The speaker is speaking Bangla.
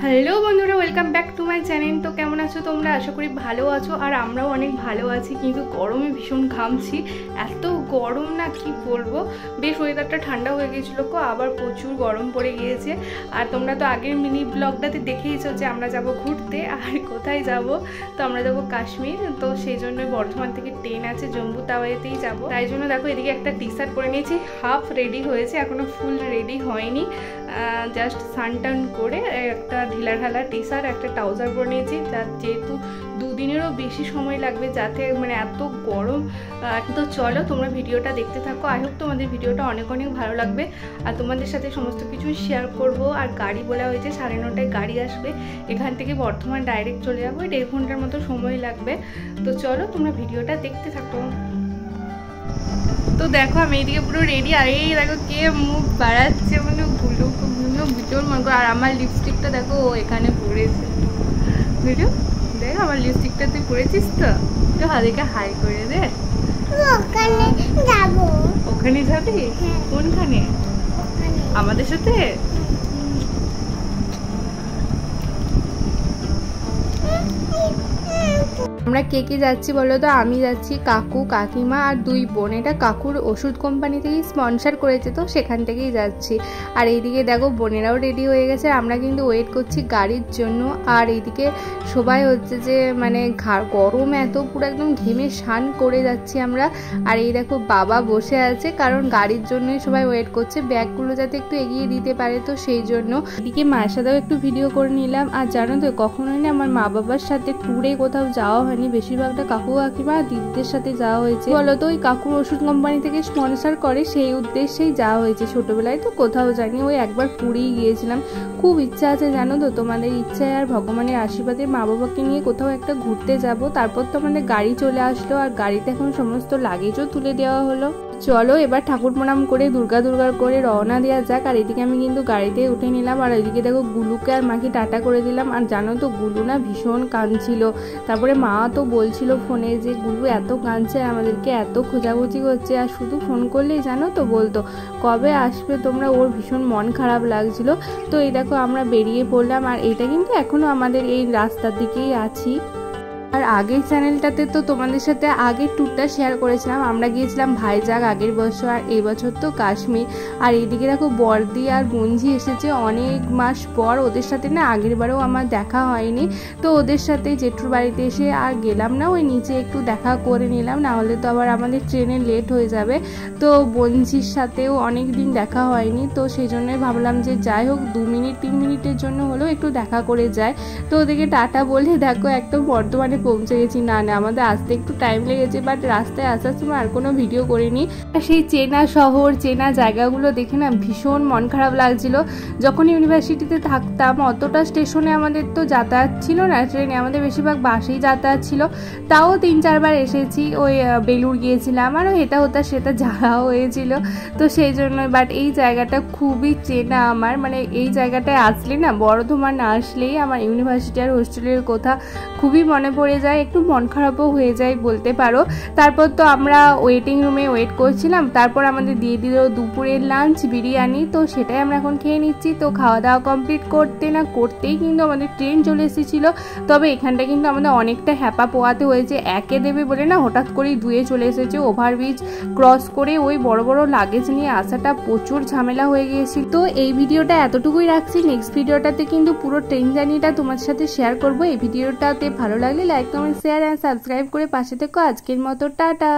হ্যালো বন্ধুরা, welcome back to my channel. তো কেমন আছো তোমরা? আশা করি ভালো আছো, আর আমরাও অনেক ভালো আছি। কিন্তু গরমে ভীষণ ঘামছি, এত গরম না কি বলবো। বেশ ওয়েদারটা ঠান্ডা হয়ে গিয়েছিল, আবার প্রচুর গরম পড়ে গিয়েছে। আর তোমরা তো আগের মিনি ব্লগটাতে দেখেইছো যে আমরা যাব ঘুরতে। আর কোথায় যাব? তো আমরা যাবো কাশ্মীর। তো সেই জন্য বর্ধমান থেকে ট্রেন আছে, জম্মু তাওয়াইতেই যাব। তাই জন্য দেখো এদিকে একটা টি শার্ট পরে নিয়েছি, হাফ রেডি হয়েছে, এখনো ফুল রেডি হয়নি। জাস্ট সানটান করে একটা ঢিলা ঢালা টি শার্ট, একটা ট্রাউজার পরে নিয়েছি। যেহেতু দুদিনেরও বেশি সময় লাগবে, যাতে মানে এত গরম। তো চলো তোমরা ভিডিওটা দেখতে থাকো। আই হোপ তোমাদের ভিডিওটা অনেক অনেক ভালো লাগবে, আর তোমাদের সাথে সমস্ত কিছু শেয়ার করব। আর গাড়ি বলা হয়েছে 9:30টায় গাড়ি আসবে, এখান থেকে বর্ধমান ডাইরেক্ট চলে যাবো। 1.5 ঘন্টার মতো সময় লাগবে। তো চলো তোমরা ভিডিওটা দেখতে থাকো। তো দেখো আমি এইদিকে পুরো রেডি, আর এই দেখো কে মুখ বাড়াচ্ছে, মানে ভুলো ভীষণ মনে করো। আর আমার লিপস্টিকটা দেখো এখানে পড়েছে, বুঝলো? দেখ আমার লিপস্টিকটা তুই পড়েছিস তো, একটু হাদিকে হাই করে দে। ওখানে যাবো। ওখানে যাবি? কোনখানে? আমাদের সাথে? আমরা কে কে যাচ্ছি বলো তো? আমি যাচ্ছি, কাকু কাকিমা আর 2 বোন। এটা কাকুর ওষুধ কোম্পানি থেকেই স্পন্সর করেছে, তো সেখান থেকেই যাচ্ছি। আর এইদিকে দেখো বোনেরাও রেডি হয়ে গেছে, আমরা কিন্তু ওয়েট করছি গাড়ির জন্য। আর এইদিকে সবাই হচ্ছে যে মানে গরম এত, পুরো একদম ঘেমে স্নান করে যাচ্ছি আমরা। আর এই দেখো বাবা বসে আছে, কারণ গাড়ির জন্যই সবাই ওয়েট করছে, ব্যাগগুলো যাতে একটু এগিয়ে দিতে পারে, তো সেই জন্য। এদিকে মায়ের সাথেও একটু ভিডিও করে নিলাম। আর জানো তো কখনোই না আমার মা বাবার সাথে ট্যুরে কোথাও যাওয়া হয়নি, বেশিরভাগটা কাকু কাকিমা দিদিদের সাথে যাওয়া হয়েছে। বলতো ওই কাকুর ওষুধ কোম্পানি থেকে স্পন্সর করে, সেই উদ্দেশ্যেই যাওয়া হয়েছে। ছোটবেলায় তো কোথাও যাইনি, ওই একবার পুরীই গিয়েছিলাম। খুব ইচ্ছা আছে জানো তো, তোমাদের ইচ্ছায় আর ভগবানের আশীর্বাদে মা বাবাকে নিয়ে কোথাও একটা ঘুরতে যাব। তারপর তো আমাদের গাড়ি চলে আসলো, আর গাড়িতে এখন সমস্ত লাগেজও তুলে দেওয়া হলো। চলো এবার ঠাকুর প্রণাম করে দুর্গা করে রওনা দেওয়া যাক। আর এদিকে আমি কিন্তু গাড়িতে উঠে নিলাম, আর এদিকে দেখো গুলুকে আর মাকে টাটা করে দিলাম। আর জানো তো গুলু না ভীষণ কাঁদছিল। তারপরে মা তো বলছিল ফোনে যে গুলু এত কাঁদছে, আমাদেরকে এত খোঁজাখুঁজি করছে, আর শুধু ফোন করলেই জানো তো বলতো কবে আসবে তোমরা, ওর ভীষণ মন খারাপ লাগছিল। তো এই দেখো আমরা বেরিয়ে পড়লাম, আর এটা কিন্তু এখনো আমাদের এই রাস্তার দিকেই আছি। আর আগের চ্যানেলটাতে তো তোমাদের সাথে আগের ট্যুরটা শেয়ার করেছিলাম, আমরা গিয়েছিলাম ভাইজাগ আগের বছর, আর এই বছর তো কাশ্মীর। আর এইদিকে দেখো বর্দি আর বঞ্জি এসেছে অনেক মাস পর, ওদের সাথে না আগের বারেও আমার দেখা হয়নি। তো ওদের সাথে জেঠুর বাড়িতে এসে আর গেলাম না, ওই নিচে একটু দেখা করে নিলাম, না হলে তো আবার আমাদের ট্রেনে লেট হয়ে যাবে। তো বঞ্জির সাথেও অনেক দিন দেখা হয়নি, তো সেই জন্যই ভাবলাম যে যাই হোক 2 মিনিট 3 মিনিটের জন্য হলেও একটু দেখা করে যায়। তো ওদেরকে টাটা বলে দেখো একদম বর্ধমানে পৌঁছে গেছি। না আমাদের আসতে একটু টাইম লেগেছে, বাট রাস্তায় আসার সময় আর কোনো ভিডিও করিনি। সেই চেনা শহর চেনা জায়গাগুলো দেখে না ভীষণ মন খারাপ লাগছিল। যখন ইউনিভার্সিটিতে থাকতাম অতটা স্টেশনে আমাদের তো যাতায়াত ছিল না, ট্রেনে আমাদের বেশিরভাগ বাসেই যাতায়াত ছিল। তাও 3-4 বার এসেছি, ওই বেলুড় গিয়েছিলাম, আর এটা হতা সেটা যাওয়া হয়েছিল। তো সেই জন্য বাট এই জায়গাটা খুবই চেনা আমার, মানে এই জায়গাটায় আসলে না, বর্ধমান না আসলেই আমার ইউনিভার্সিটি আর হোস্টেলের কথা খুবই মনে পড়ে যায়, একটু মন খারাপও হয়ে যায় বলতে পারো। তারপর তো আমরা ওয়েটিং রুমে ওয়েট করছিলাম, তারপর আমাদের দিয়ে দিল দুপুরের লাঞ্চ বিরিয়ানি, তো সেটাই আমরা এখন খেয়ে নিচ্ছি। তো খাওয়া দাওয়া কমপ্লিট করতে না করতেই কিন্তু আমাদের ট্রেন চলে এসেছিলো। তবে এখানটা কিন্তু আমাদের অনেকটা হ্যাপা পোয়াতে হয়েছে, একে দেবে বলে না হঠাৎ করেই 2-এ চলে এসেছে। ওভারব্রিজ ক্রস করে ওই বড় বড় লাগেজ নিয়ে আসাটা প্রচুর ঝামেলা হয়ে গিয়েছিল। তো এই ভিডিওটা এতটুকুই রাখছি, নেক্সট ভিডিওটাতে কিন্তু পুরো ট্রেন জার্নিটা তোমার সাথে শেয়ার করবো। এই ভিডিওটাতে ভালো লাগলে লাইক কমেন্ট শেয়ার আর সাবস্ক্রাইব করে পাশে থেকো। আজকের মতো টাটা।